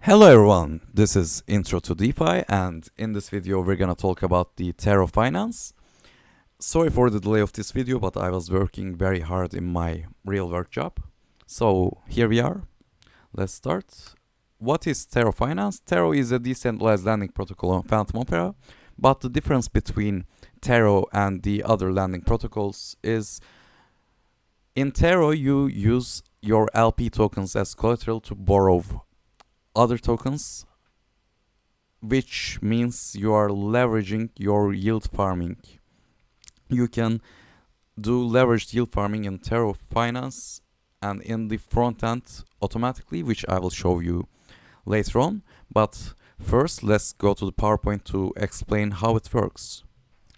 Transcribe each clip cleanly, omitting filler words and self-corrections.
Hello everyone, this is Intro to DeFi, and in this video we're gonna talk about the Terra Finance. Sorry for the delay of this video, but I was working very hard in my real work job. So here we are. Let's start. What is Terra Finance? Terra is a decentralized lending protocol on Fantom Opera, but the difference between Terra and the other lending protocols is in Terra you use your LP tokens as collateral to borrow other tokens, which means you are leveraging your yield farming. You can do leveraged yield farming in Terra Finance and in the front end automatically, which I will show you later on. But first, let's go to the PowerPoint to explain how it works.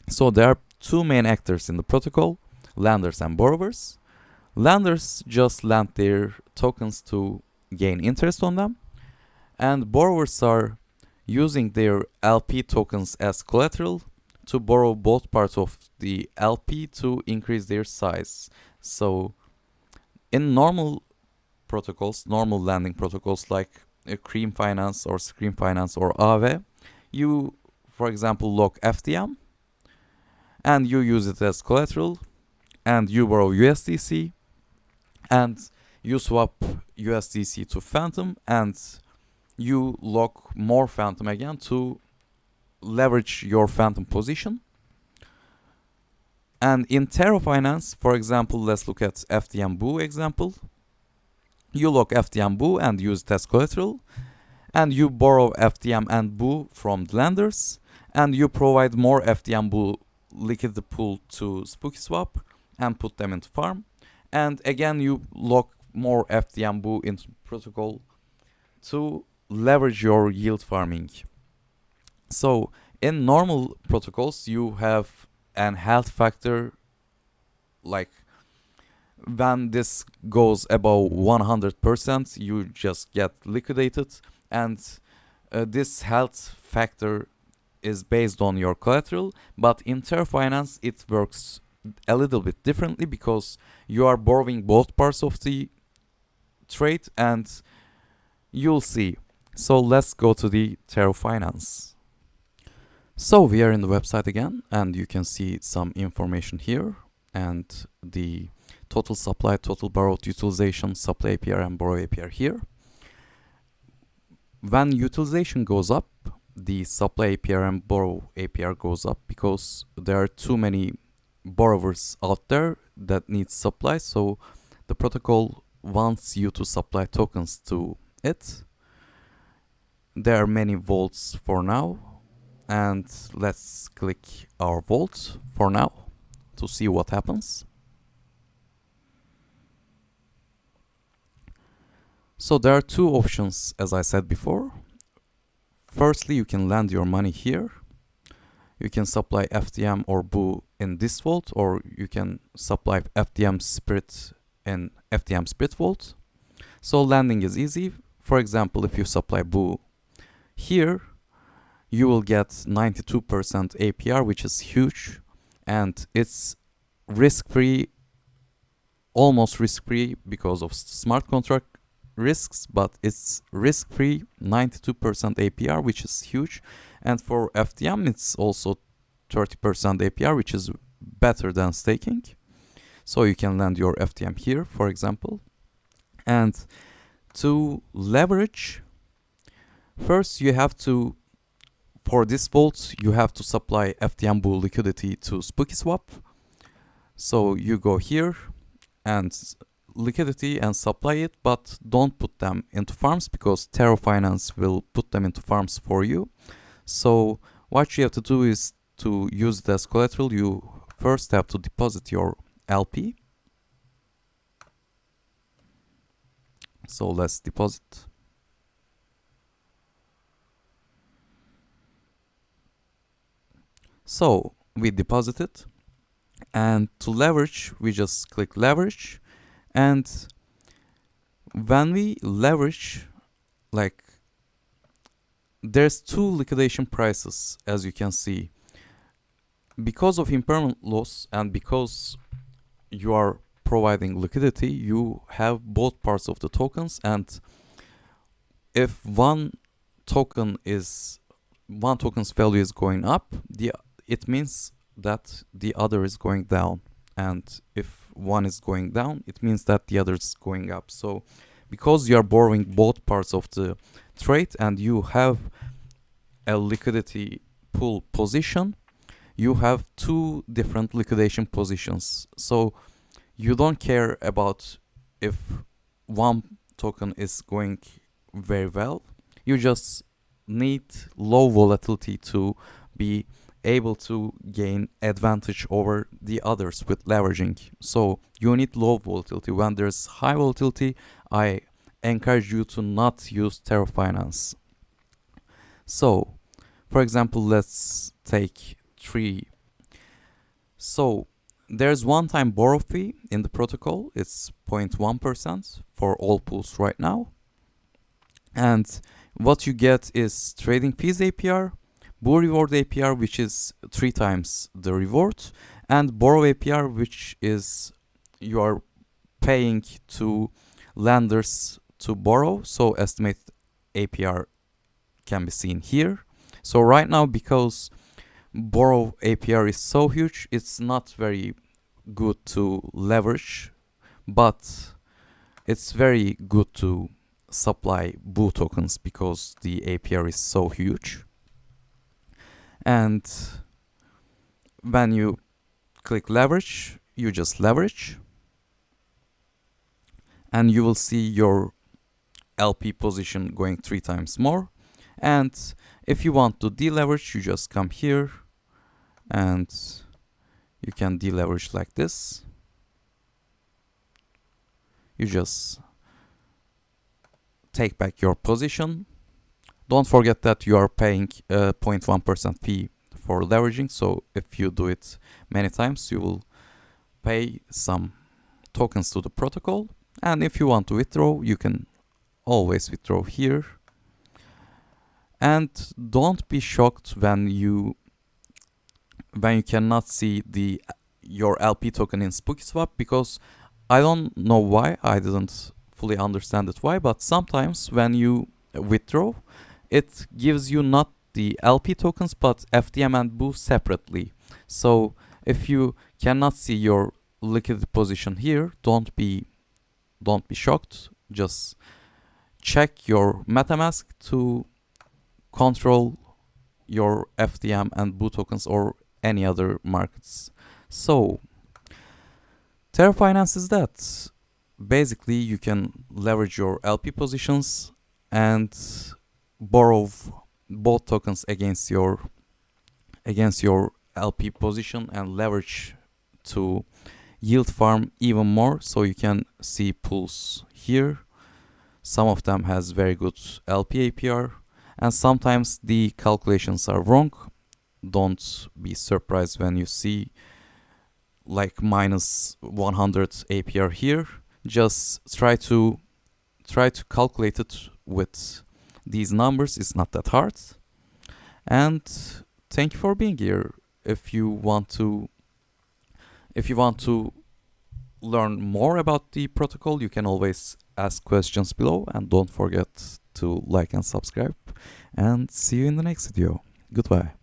So there are two main actors in the protocol, lenders and borrowers. Lenders just lend their tokens to gain interest on them, and borrowers are using their LP tokens as collateral to borrow both parts of the LP to increase their size. So in normal protocols, normal lending protocols like Cream Finance or Scream Finance or Aave, you, for example, lock FTM and you use it as collateral and you borrow USDC and you swap USDC to Fantom and you lock more Fantom again to leverage your Fantom position. And in Terra Finance, for example, let's look at FTM Boo example. You lock FTM Boo and use it as collateral, and you borrow FTM and Boo from the lenders, and you provide more FTM Boo liquidity pool to SpookySwap and put them into farm. And again, you lock more FTM Boo into protocol to leverage your yield farming. So in normal protocols you have an health factor, like when this goes above 100% you just get liquidated, and this health factor is based on your collateral. But in Terra Finance it works a little bit differently because you are borrowing both parts of the trade, and you'll see. So let's go to the Terra Finance. So we are in the website again, and you can see some information here and the total supply, total borrowed utilization, supply APR and borrow APR here. When utilization goes up, the supply APR and borrow APR goes up because there are too many borrowers out there that need supply, so the protocol wants you to supply tokens to it. There are many vaults for now, and let's click our vault for now to see what happens. So there are two options, as I said before. Firstly, you can lend your money here. You can supply FTM or Boo in this vault, or you can supply FTM Spirit in FTM Spirit vault. So lending is easy. For example, if you supply Boo here, you will get 92% APR, which is huge, and it's risk-free, almost risk-free because of smart contract risks, but it's risk-free 92% APR, which is huge. And for FTM, it's also 30% APR, which is better than staking. So you can lend your FTM here, for example. And to leverage, first you have to, for this vault, you have to supply FTM Boo liquidity to SpookySwap. So you go here and liquidity and supply it, but don't put them into farms because Terra Finance will put them into farms for you. So what you have to do is to use it as collateral. You first have to deposit your LP. So let's deposit. So we deposit it, and to leverage we just click leverage, and when we leverage, like, there's two liquidation prices, as you can see. Because of impermanent loss and because you are providing liquidity, you have both parts of the tokens, and if one token's value is going up, it means that the other is going down, and if one is going down, it means that the other is going up. So because you are borrowing both parts of the trade and you have a liquidity pool position, you have two different liquidation positions. So you don't care about if one token is going very well. You just need low volatility to be able to gain advantage over the others with leveraging. So you need low volatility. When there's high volatility, I encourage you to not use Terra Finance. So, for example, let's take 3. So there's one-time borrow fee in the protocol. It's 0.1% for all pools right now. And what you get is trading fees APR, Bull reward APR, which is 3 times the reward, and borrow APR, which is you are paying to lenders to borrow. So estimated APR can be seen here. So right now, because borrow APR is so huge, it's not very good to leverage, but it's very good to supply BOO tokens because the APR is so huge. And when you click leverage, you just leverage, and you will see your LP position going 3 times more. And if you want to deleverage, you just come here and you can deleverage like this. You just take back your position. Don't forget that you are paying a 0.1% fee for leveraging. So if you do it many times, you will pay some tokens to the protocol. And if you want to withdraw, you can always withdraw here. And don't be shocked when you cannot see your LP token in SpookySwap, because I don't know why, I didn't fully understand it why, but sometimes when you withdraw, it gives you not the LP tokens but FTM and BOO separately. So if you cannot see your liquidity position here, don't be shocked. Just check your MetaMask to control your FTM and BOO tokens or any other markets. So Terra Finance is that. Basically, you can leverage your LP positions and borrow both tokens against your LP position and leverage to yield farm even more. So you can see pools here. Some of them has very good LP APR, and sometimes the calculations are wrong. Don't be surprised when you see like minus 100 APR here. Just try to calculate it with these numbers. It's not that hard. And thank you for being here. If you want to learn more about the protocol, you can always ask questions below, and don't forget to like and subscribe, and see you in the next video. Goodbye.